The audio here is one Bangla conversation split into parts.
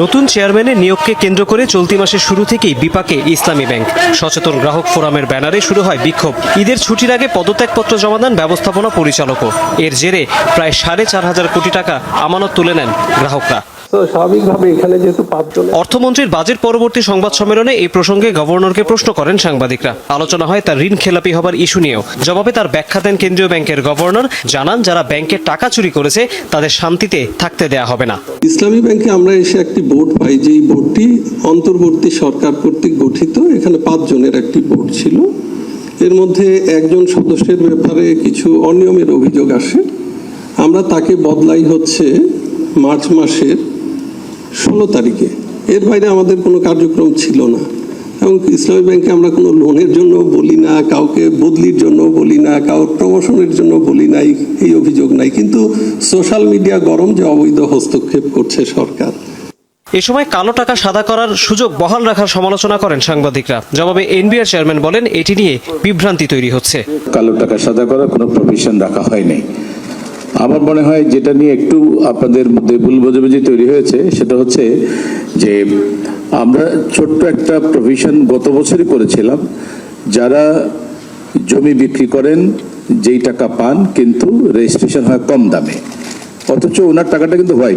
নতুন চেয়ারম্যানের নিয়োগকে কেন্দ্র করে চলতি মাসের শুরু থেকেই বিপাকে ইসলামী ব্যাংক। সচেতন গ্রাহক ফোরামের ব্যানারে শুরু হয় বিক্ষোভ। ঈদের ছুটির আগে পদত্যাগপত্র জমা দেন ব্যবস্থাপনা পরিচালকও। এর জেরে প্রায় 4,500 কোটি টাকা আমানত তুলে নেন গ্রাহকরা। স্বাভাবিকভাবে এখানে যেহেতু 5 জন অর্থমন্ত্রীর বাজেট পরবর্তী সংবাদ সম্মেলনে এই প্রসঙ্গে গভর্নরকে প্রশ্ন করেন সাংবাদিকরা। আলোচনা হয় তার ঋণ খেলাপি হবার ইস্যু নিয়েও। জবাবে তার ব্যাখ্যা দেন কেন্দ্রীয় ব্যাংকের গভর্নর। জানান, যারা ব্যাংকের টাকা চুরি করেছে তাদের শান্তিতে থাকতে দেয়া হবে না। ইসলামী ব্যাংকে আমরা এসে একটি বোর্ড পাই, যে বোর্ডটি অন্তর্বর্তী সরকার কর্তৃক গঠিত। এখানে 5 জনের একটি বোর্ড ছিল। এর মধ্যে একজন সদস্যের ব্যাপারে কিছু অনিয়মের অভিযোগ আসে। আমরা তাকে বদলাই হচ্ছে মার্চ মাসের 16 তারিখে। এর বাইরে আমাদের কোনো কার্যক্রম ছিল না। এবং ইসলামী ব্যাংকে আমরা কোনো লোনের জন্য বলি না, কাউকে বদলির জন্য বলি না, কাউর প্রমোশনের জন্য বলি নাই, এই অভিযোগ নাই। কিন্তু সোশ্যাল মিডিয়া গরম যে অবৈধ হস্তক্ষেপ করছে সরকার। এ সময় কালো টাকা সাদা করার সুযোগ বহাল রাখার সমালোচনা করেন সাংবাদিকরা। জবাবে এনবিআর চেয়ারম্যান বলেন, এটি নিয়ে বিভ্রান্তি তৈরি হচ্ছে। কালো টাকা সাদা করার কোনো প্রভিশন রাখা হয়নি। আমার মনে হয় যেটা নিয়ে একটু আপনাদের মধ্যে ভুল বোঝাবুঝি তৈরি হয়েছে, সেটা হচ্ছে যে আমরা ছোট্ট একটা প্রভিশন গত বছরই করেছিলাম। যারা জমি বিক্রি করেন, যেই টাকা পান কিন্তু রেজিস্ট্রেশন হয় কম দামে, অথচ ওনার টাকাটা কিন্তু হয়।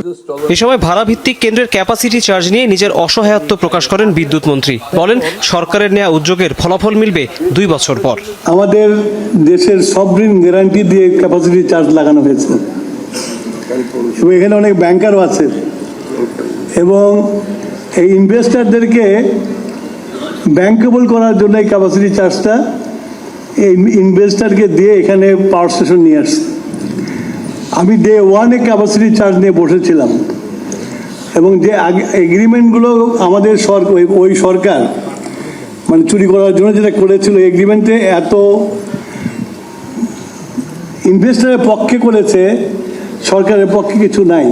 এ সময় ভাড়া ভিত্তিক কেন্দ্রের ক্যাপাসিটি চার্জ নিয়ে নিজের অসহায়ত্ব প্রকাশ করেন বিদ্যুৎ মন্ত্রী। বলেন, সরকারের নেওয়া উদ্যোগের ফলাফল মিলবে 2 বছর পর। আমাদের দেশের সবরিন গ্যারান্টি দিয়ে ক্যাপাসিটি চার্জ লাগানো হয়েছে এবং এখানে অনেক ব্যাংকারও আছে এবং এই ইনভেস্টারদেরকে ব্যাংকেবল করার জন্য এই ক্যাপাসিটি চার্জটা এই ইনভেস্টারকে দিয়ে এখানে পাওয়ার স্টেশন নিয়ে আসছে। আমি ডে 1 ক্যাপাসিটি চার্জ নিয়ে বসেছিলাম এবং যে এগ্রিমেন্টগুলো আমাদের ওই সরকার মানে চুরি করার জন্য যেটা করেছিল, এগ্রিমেন্টে এত ইনভেস্টারের পক্ষে করেছে, সরকারের পক্ষে কিছু নাই।